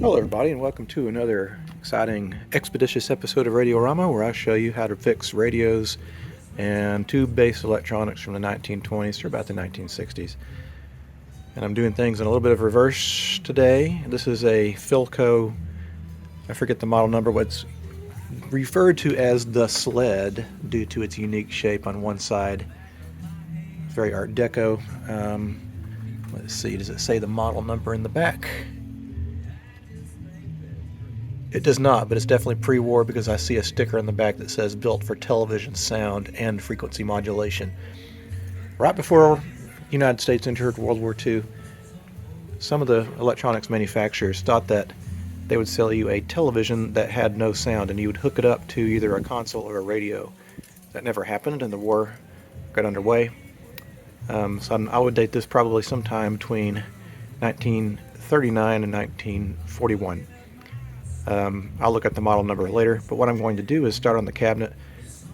Hello everybody and welcome to another exciting expeditious episode of Radiorama where I show you how to fix radios and tube-based electronics from the 1920s to about the 1960s. And I'm doing things in a little bit of reverse today. This is a Philco, I forget the model number, what's referred to as the Sled due to its unique shape on one side. Very Art Deco. Let's see, does it say the model number in the back? It does not, but it's definitely pre-war because I see a sticker in the back that says built for television sound and frequency modulation. Right before the United States entered World War II, some of the electronics manufacturers thought that they would sell you a television that had no sound and you would hook it up to either a console or a radio. That never happened and the war got underway. So I would date this probably sometime between 1939 and 1941. I'll look at the model number later, but what I'm going to do is start on the cabinet.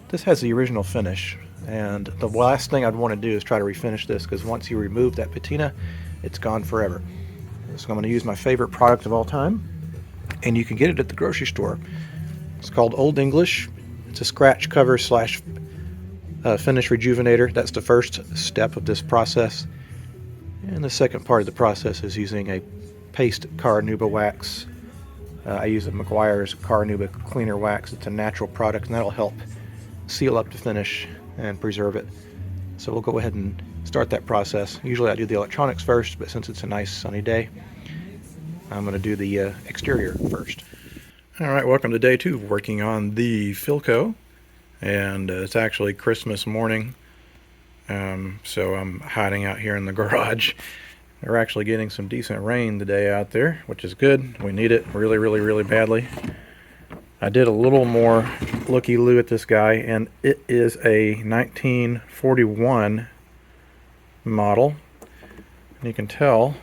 This has the original finish, and the last thing I'd want to do is try to refinish this, because once you remove that patina, it's gone forever. So I'm going to use my favorite product of all time, and you can get it at the grocery store. It's called Old English. It's a scratch cover slash finish rejuvenator. That's the first step of this process. And the second part of the process is using a paste Carnauba wax. I use a Meguiar's Carnauba cleaner wax. It's a natural product and that'll help seal up the finish and preserve it. So we'll go ahead and start that process. Usually I do the electronics first, but since it's a nice sunny day, I'm going to do the exterior first. Alright, welcome to day 2 of working on the Philco. And it's actually Christmas morning, so I'm hiding out here in the garage. We're actually getting some decent rain today out there, which is good. We need it really badly. I did a little more looky-loo at this guy, and it is a 1941 model. And you can tell,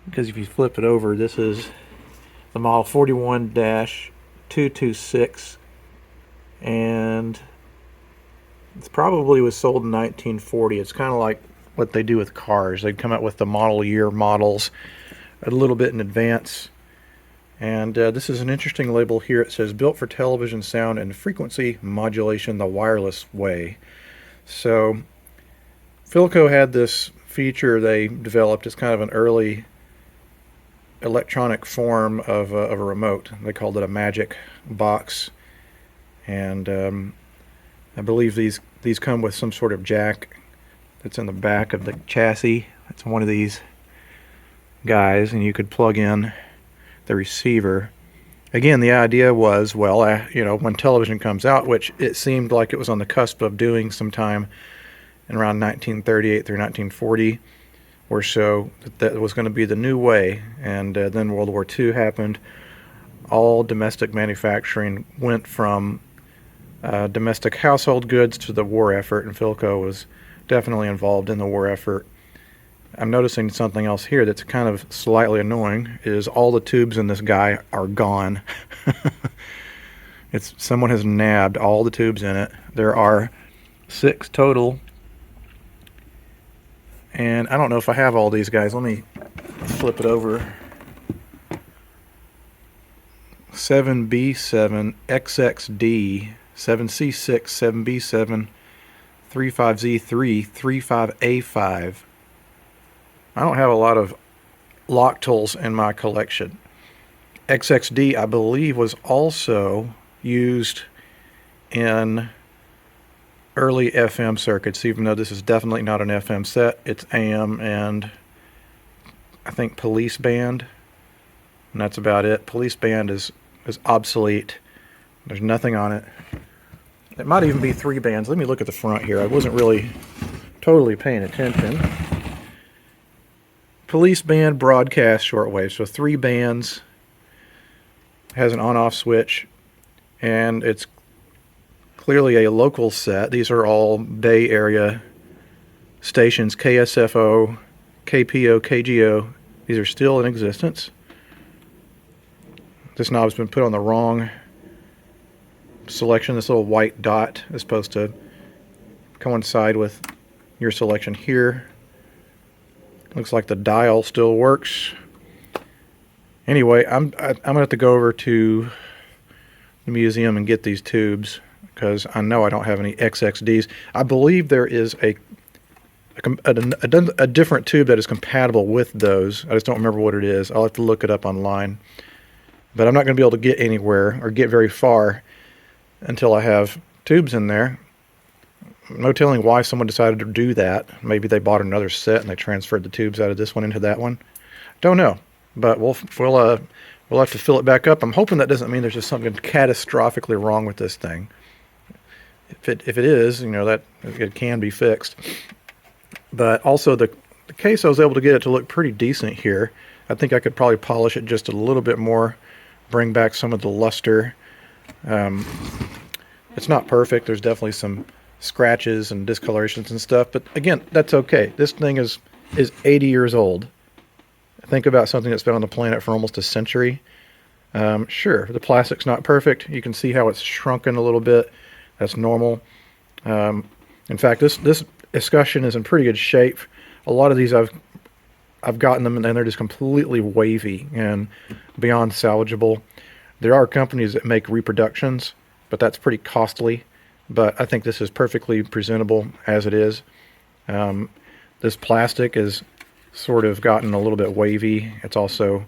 because if you flip it over, this is the model 41-226, and it probably was sold in 1940. It's kind of like what they do with cars. They'd come out with the model year models a little bit in advance. And this is an interesting label here. It says built for television sound and frequency modulation the wireless way. So Philco had this feature they developed. It's kind of an early electronic form of a remote. They called it a magic box. And I believe these come with some sort of jack that's in the back of the chassis. It's one of these guys, and you could plug in the receiver. Again, the idea was, well, when television comes out, which it seemed like it was on the cusp of doing sometime in around 1938 through 1940 or so, that was going to be the new way. And then World War II happened. All domestic manufacturing went from domestic household goods to the war effort, and Philco was definitely involved in the war effort. I'm noticing something else here that's kind of slightly annoying, is all the tubes in this guy are gone. Someone has nabbed all the tubes in it. There are 6 total, and I don't know if I have all these guys. Let me flip it over. 7B7, XXD, 7C6, 7B7, 35Z3, 35A5. I don't have a lot of lock tools in my collection. XXD, I believe, was also used in early FM circuits, even though this is definitely not an FM set. It's AM and I think police band, and that's about it. Police band is obsolete. There's nothing on it. It might even be 3 bands. Let me look at the front here. I wasn't really totally paying attention. Police band broadcast shortwave. So 3 bands. Has an on-off switch. And it's clearly a local set. These are all Bay Area stations. KSFO, KPO, KGO. These are still in existence. This knob's been put on the wrong selection. This little white dot is supposed to coincide with your selection here. Looks like the dial still works. Anyway, I'm gonna have to go over to the museum and get these tubes because I know I don't have any XXDs. I believe there is a different tube that is compatible with those. I just don't remember what it is. I'll have to look it up online. But I'm not going to be able to get anywhere or get very far until I have tubes in there. No telling why someone decided to do that. Maybe they bought another set and they transferred the tubes out of this one into that one. Don't know. But we'll have to fill it back up. I'm hoping that doesn't mean there's just something catastrophically wrong with this thing. If it is, that it can be fixed. But also the case, I was able to get it to look pretty decent here. I think I could probably polish it just a little bit more, bring back some of the luster. It's not perfect. There's definitely some scratches and discolorations and stuff. But again, that's okay. This thing is 80 years old. Think about something that's been on the planet for almost a century. Sure, the plastic's not perfect. You can see how it's shrunken a little bit. That's normal. In fact, this escutcheon is in pretty good shape. A lot of these I've gotten them and they're just completely wavy and beyond salvageable. There are companies that make reproductions, but that's pretty costly. But I think this is perfectly presentable as it is. This plastic is sort of gotten a little bit wavy. It's also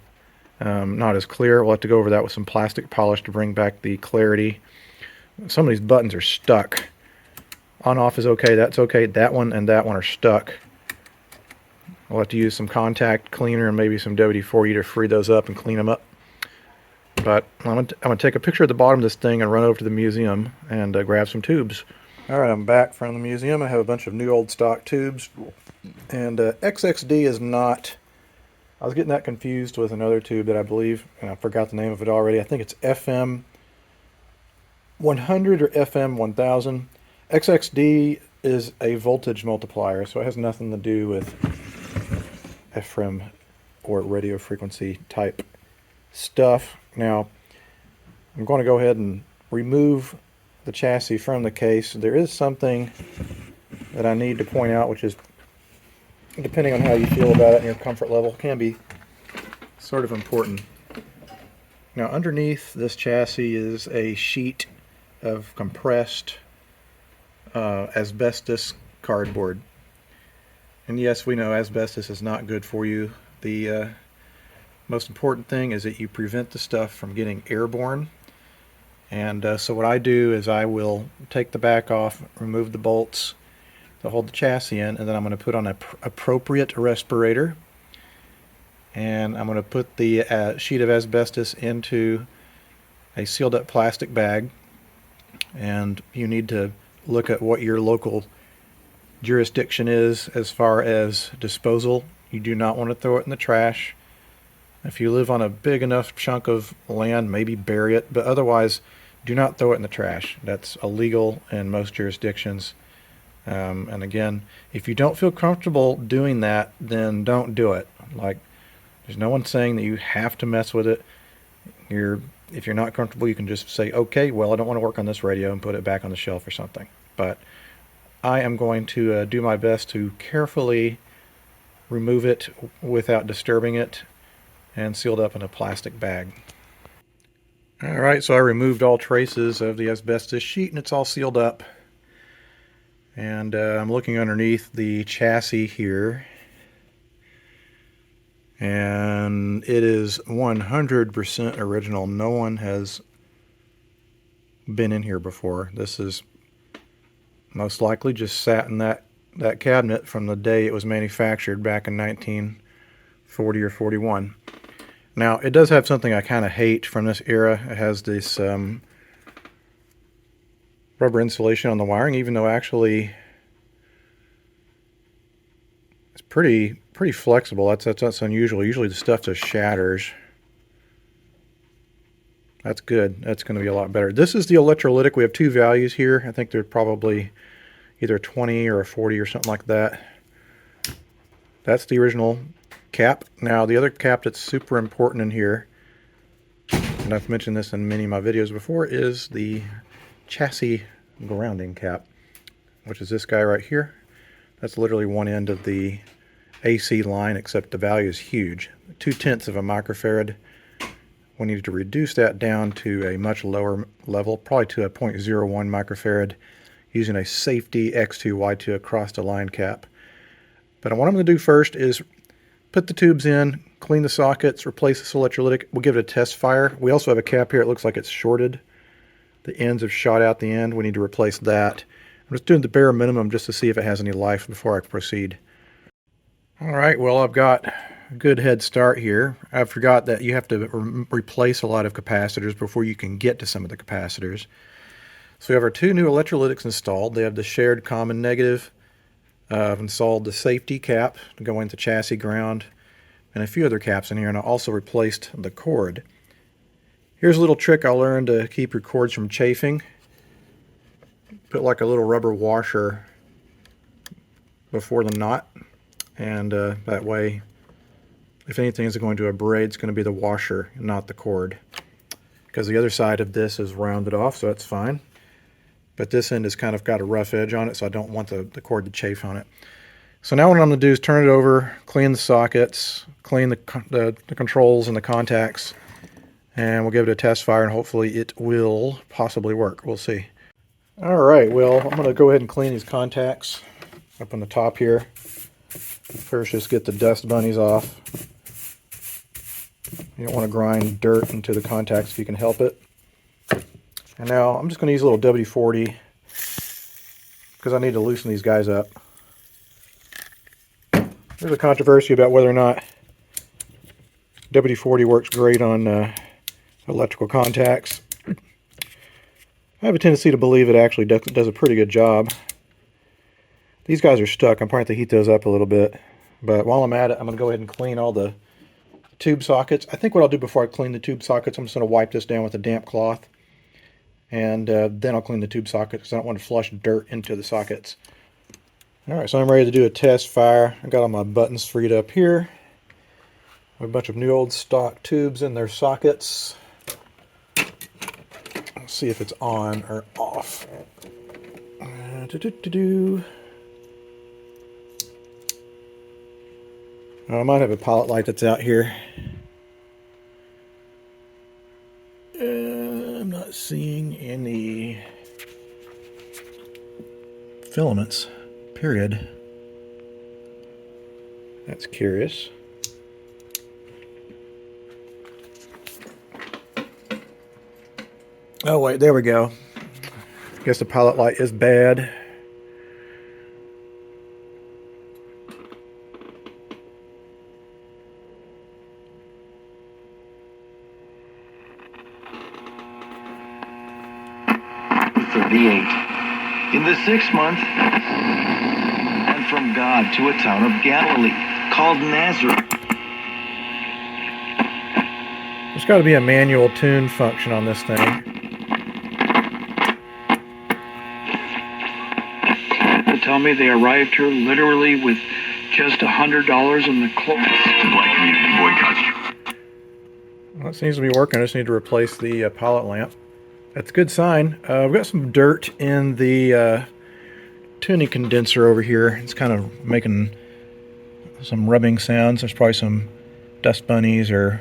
not as clear. We'll have to go over that with some plastic polish to bring back the clarity. Some of these buttons are stuck. On-off is okay, that's okay. That one and that one are stuck. We'll have to use some contact cleaner and maybe some WD-40 to free those up and clean them up. But I'm gonna take a picture of the bottom of this thing and run over to the museum and grab some tubes. All right, I'm back from the museum. I have a bunch of new old stock tubes. And XXD is not... I was getting that confused with another tube that I believe, and I forgot the name of it already. I think it's FM 100 or FM 1000. XXD is a voltage multiplier, so it has nothing to do with FM or radio frequency type stuff. Now, I'm going to go ahead and remove the chassis from the case. There is something that I need to point out, which is, depending on how you feel about it and your comfort level, can be sort of important. Now, underneath this chassis is a sheet of compressed asbestos cardboard. And yes, we know asbestos is not good for you. The most important thing is that you prevent the stuff from getting airborne. And so what I do is I will take the back off, remove the bolts to hold the chassis in, and then I'm going to put on an appropriate respirator. And I'm going to put the sheet of asbestos into a sealed up plastic bag. And you need to look at what your local jurisdiction is as far as disposal. You do not want to throw it in the trash. If you live on a big enough chunk of land, maybe bury it, but otherwise do not throw it in the trash. That's illegal in most jurisdictions. And again, if you don't feel comfortable doing that, then don't do it. Like, there's no one saying that you have to mess with it. If you're not comfortable, you can just say, okay, well, I don't want to work on this radio, and put it back on the shelf or something. But I am going to do my best to carefully remove it without disturbing it, and sealed up in a plastic bag. Alright, so I removed all traces of the asbestos sheet, and it's all sealed up. And I'm looking underneath the chassis here, and it is 100% original. No one has been in here before. This is most likely just sat in that cabinet from the day it was manufactured back in 1940 or 41. Now, it does have something I kind of hate from this era. It has this rubber insulation on the wiring, even though actually it's pretty flexible. That's unusual. Usually the stuff just shatters. That's good. That's going to be a lot better. This is the electrolytic. We have two values here. I think they're probably either a 20 or a 40 or something like that. That's the original cap. Now, the other cap that's super important in here, and I've mentioned this in many of my videos before, is the chassis grounding cap, which is this guy right here. That's literally one end of the AC line, except the value is huge. 0.2 of a microfarad. We need to reduce that down to a much lower level, probably to a 0.01 microfarad, using a safety X2Y2 across the line cap. But what I'm going to do first is put the tubes in, clean the sockets, replace this electrolytic. We'll give it a test fire. We also have a cap here. It looks like it's shorted. The ends have shot out the end. We need to replace that. I'm just doing the bare minimum just to see if it has any life before I proceed. All right, well, I've got a good head start here. I forgot that you have to replace a lot of capacitors before you can get to some of the capacitors. So we have our two new electrolytics installed. They have the shared common negative. I've installed the safety cap to go into chassis ground and a few other caps in here, and I also replaced the cord. Here's a little trick I learned to keep your cords from chafing. Put like a little rubber washer before the knot, and that way if anything is going to abrade, it's going to be the washer, not the cord, because the other side of this is rounded off, so that's fine. But this end has kind of got a rough edge on it, so I don't want the cord to chafe on it. So now what I'm going to do is turn it over, clean the sockets, clean the controls and the contacts, and we'll give it a test fire, and hopefully it will possibly work. We'll see. All right, well, I'm going to go ahead and clean these contacts up on the top here. First, just get the dust bunnies off. You don't want to grind dirt into the contacts if you can help it. And now I'm just going to use a little WD-40 because I need to loosen these guys up. There's a controversy about whether or not WD-40 works great on electrical contacts. I have a tendency to believe it actually does a pretty good job. These guys are stuck. I'm probably going to heat those up a little bit. But while I'm at it, I'm going to go ahead and clean all the tube sockets. I think what I'll do before I clean the tube sockets, I'm just going to wipe this down with a damp cloth. And then I'll clean the tube sockets because I don't want to flush dirt into the sockets. Alright, so I'm ready to do a test fire. I got all my buttons freed up here. A bunch of new old stock tubes in their sockets. Let's see if it's on or off. I might have a pilot light that's out here. I'm not seeing any filaments, period. That's curious. Oh wait, there we go. I guess the pilot light is bad. In the 6th month, and from God to a town of Galilee called Nazareth. There's got to be a manual tune function on this thing. They tell me they arrived here literally with just $100 in the clothes. Black community boycotts. Well, it seems to be working. I just need to replace the pilot lamp. That's a good sign. We've got some dirt in the tuning condenser over here. It's kind of making some rubbing sounds. There's probably some dust bunnies or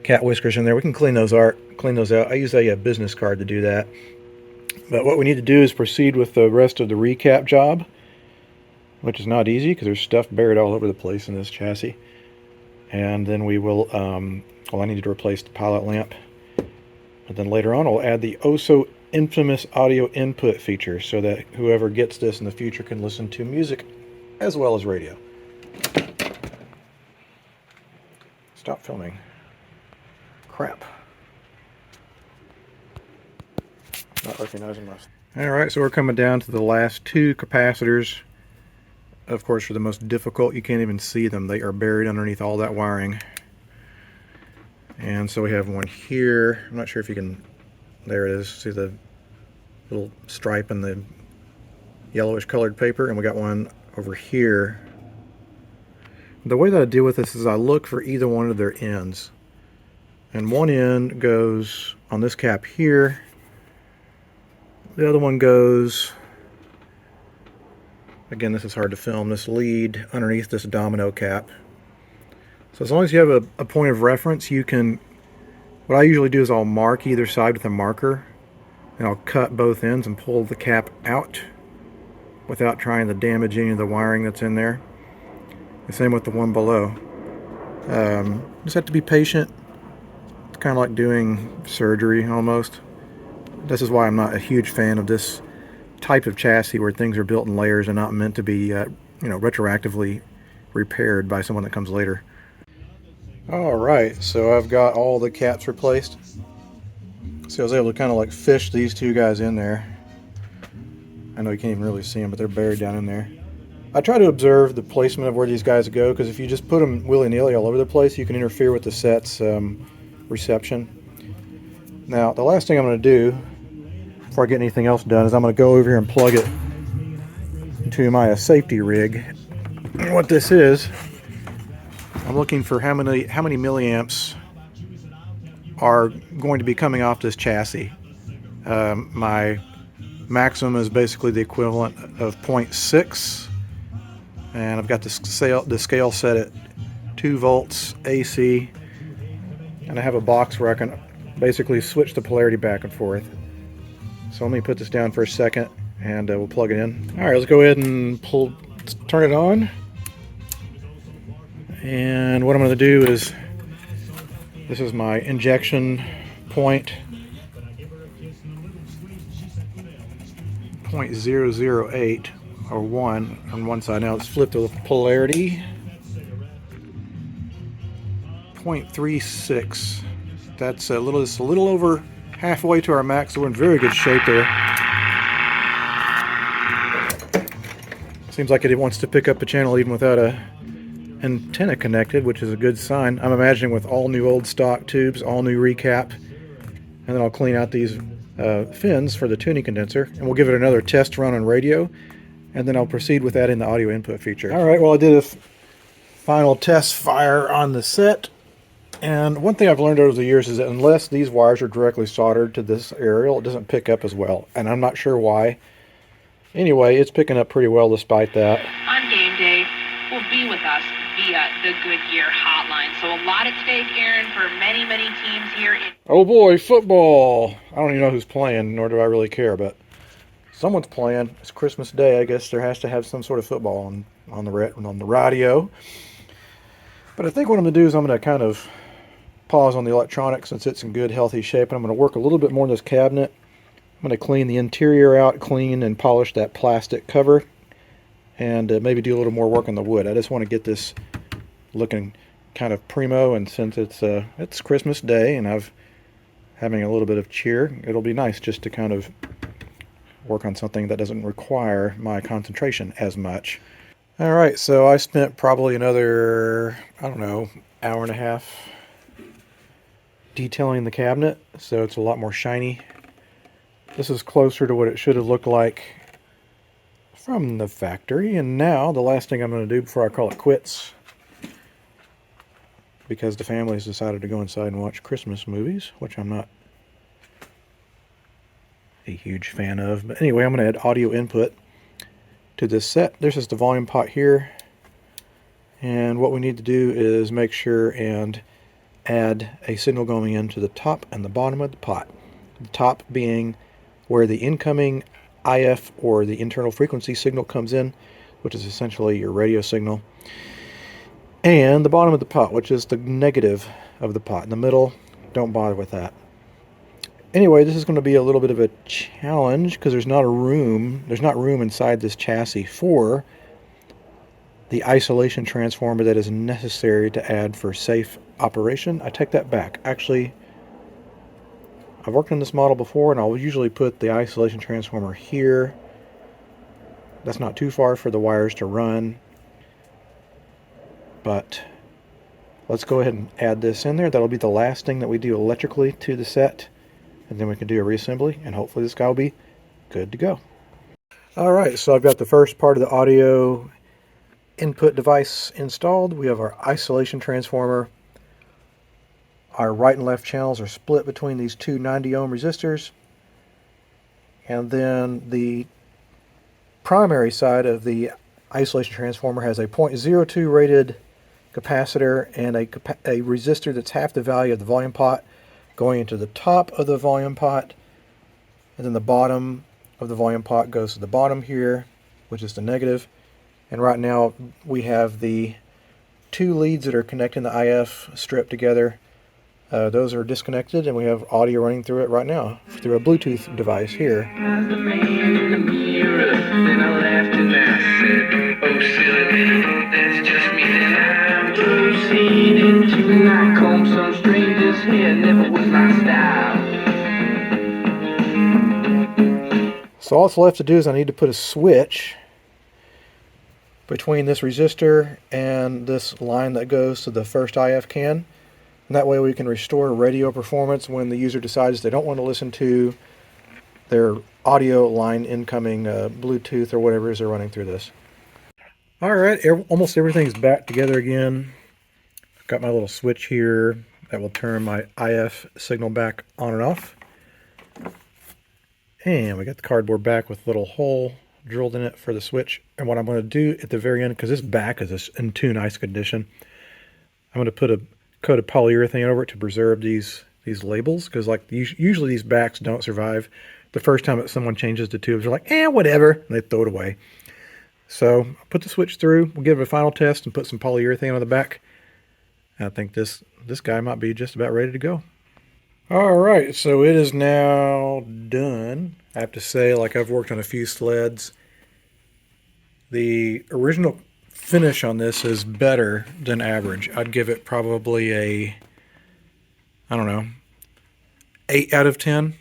cat whiskers in there. We can clean those out. I use a business card to do that. But what we need to do is proceed with the rest of the recap job, which is not easy because there's stuff buried all over the place in this chassis. And then we will, well, I need to replace the pilot lamp. But then later on, I'll add the oh-so infamous audio input feature so that whoever gets this in the future can listen to music as well as radio. Stop filming. Crap. Not recognizing myself. Alright, so we're coming down to the last two capacitors. Of course, for the most difficult, you can't even see them. They are buried underneath all that wiring. And so we have one here. I'm not sure if you can, there it is, see the little stripe in the yellowish colored paper, and we got one over here. The way that I deal with this is I look for either one of their ends. And one end goes on this cap here. The other one goes, again, this is hard to film, this lead underneath this domino cap. So as long as you have a point of reference, you can What I usually do is I'll mark either side with a marker, and I'll cut both ends and pull the cap out without trying to damage any of the wiring that's in there. The same with the one below. Just have to be patient. It's kind of like doing surgery almost. This is why I'm not a huge fan of this type of chassis where things are built in layers and not meant to be, retroactively repaired by someone that comes later. All right, so I've got all the caps replaced. So I was able to kind of like fish these two guys in there. I know you can't even really see them, but they're buried down in there. I try to observe the placement of where these guys go, because if you just put them willy-nilly all over the place, you can interfere with the set's reception. Now, the last thing I'm going to do before I get anything else done is I'm going to go over here and plug it into my safety rig. And what this is, I'm looking for how many milliamps are going to be coming off this chassis. My maximum is basically the equivalent of 0.6, and I've got the scale set at 2 volts AC, and I have a box where I can basically switch the polarity back and forth. So let me put this down for a second, and we'll plug it in. All right, let's go ahead and turn it on. And what I'm going to do is, this is my injection point, 0.008 or 1 on one side. Now let's flip the polarity. 0.36. That's a little over halfway to our max, so we're in very good shape there. Seems like it wants to pick up a channel even without a antenna connected, which is a good sign. I'm imagining with all new old stock tubes, all new recap, and then I'll clean out these fins for the tuning condenser, and we'll give it another test run on radio, and then I'll proceed with adding the audio input feature. All right, well, I did a final test fire on the set, and one thing I've learned over the years is that unless these wires are directly soldered to this aerial, it doesn't pick up as well, and I'm not sure why. Anyway, it's picking up pretty well despite that. On game day, will be with us via the Goodyear hotline. So a lot at stake, Aaron, for many, many teams here. Oh boy, football! I don't even know who's playing, nor do I really care, but someone's playing. It's Christmas Day. I guess there has to have some sort of football on the radio. But I think what I'm going to do is I'm going to kind of pause on the electronics since it's in good, healthy shape, and I'm going to work a little bit more on this cabinet. I'm going to clean the interior out, clean and polish that plastic cover, and maybe do a little more work on the wood. I just want to get this looking kind of primo, and since it's Christmas Day and I'm having a little bit of cheer, it'll be nice just to kind of work on something that doesn't require my concentration as much. All right, so I spent probably another, I don't know, hour and a half detailing the cabinet, so it's a lot more shiny. This is closer to what it should have looked like from the factory, and now the last thing I'm going to do before I call it quits, because the family's decided to go inside and watch Christmas movies, which I'm not a huge fan of. But anyway, I'm going to add audio input to this set. This is the volume pot here, and what we need to do is make sure and add a signal going into the top and the bottom of the pot. The top being where the incoming IF, or the internal frequency signal, comes in, which is essentially your radio signal, and the bottom of the pot, which is the negative of the pot. In the middle, don't bother with that. Anyway, this is going to be a little bit of a challenge because there's not room inside this chassis for the isolation transformer that is necessary to add for safe operation. I take that back. Actually, I've worked on this model before, and I'll usually put the isolation transformer here. That's not too far for the wires to run. But let's go ahead and add this in there. That'll be the last thing that we do electrically to the set. And then we can do a reassembly, and hopefully this guy will be good to go. All right, so I've got the first part of the audio input device installed. We have our isolation transformer. Our right and left channels are split between these two 90 ohm resistors. And then the primary side of the isolation transformer has a 0.02 rated capacitor and a resistor that's half the value of the volume pot. going into the top of the volume pot, and then the bottom of the volume pot goes to the bottom here, which is the negative. And right now we have the two leads that are connecting the IF strip together. Those are disconnected, and we have audio running through it right now through a Bluetooth device here. As the man in the mirror, then I laughed and I said, "Oh, silly little, that's just me." Then I'm proceeding tonight, comb some stranger's hair, never was my style. So all that's left to do is I need to put a switch between this resistor and this line that goes to the first IF can. And that way we can restore radio performance when the user decides they don't want to listen to their audio line incoming Bluetooth or whatever it is they're running through this. Alright, almost everything's back together again. I've got my little switch here that will turn my IF signal back on and off. And we got the cardboard back with a little hole drilled in it for the switch. And what I'm going to do at the very end, because this back is in too nice condition, I'm going to put a coat of polyurethane over it to preserve these labels, because like usually these backs don't survive. The first time that someone changes the tubes, they're like, whatever, and they throw it away. So I'll put the switch through, we'll give it a final test and put some polyurethane on the back. And I think this guy might be just about ready to go. Alright, so it is now done. I have to say, like, I've worked on a few sleds. The original finish on this is better than average. I'd give it probably a, I don't know, 8 out of 10.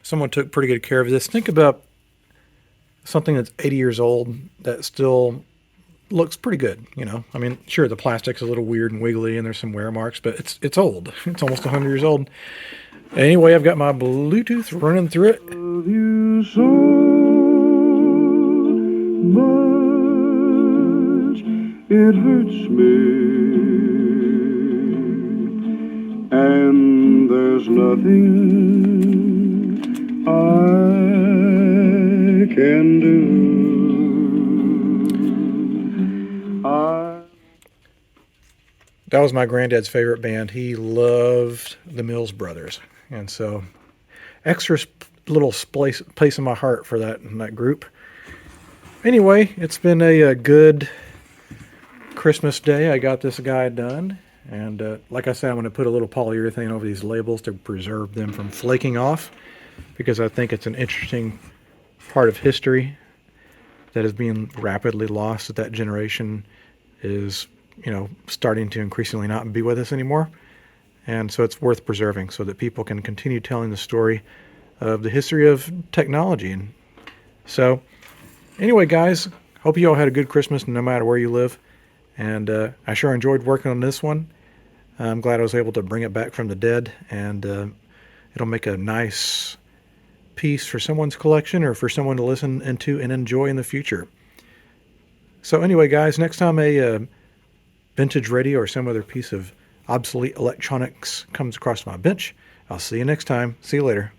Someone took pretty good care of this. Think about something that's 80 years old that still looks pretty good, you know. I mean, sure, the plastic's a little weird and wiggly and there's some wear marks, but it's old. It's almost 100 years old. Anyway, I've got my Bluetooth running through it. Love you so much, it hurts me, and there's nothing I can do. That was my granddad's favorite band. He loved the Mills Brothers. And so, extra little place in my heart for that group. Anyway, it's been a good Christmas day. I got this guy done. And like I said, I'm going to put a little polyurethane over these labels to preserve them from flaking off, because I think it's an interesting part of history that is being rapidly lost, that generation is, you know, starting to increasingly not be with us anymore. And so it's worth preserving so that people can continue telling the story of the history of technology. And so anyway, guys, hope you all had a good Christmas no matter where you live. And I sure enjoyed working on this one. I'm glad I was able to bring it back from the dead, and it'll make a nice piece for someone's collection or for someone to listen into and enjoy in the future. So anyway, guys, next time a vintage radio or some other piece of obsolete electronics comes across my bench, I'll see you next time. See you later.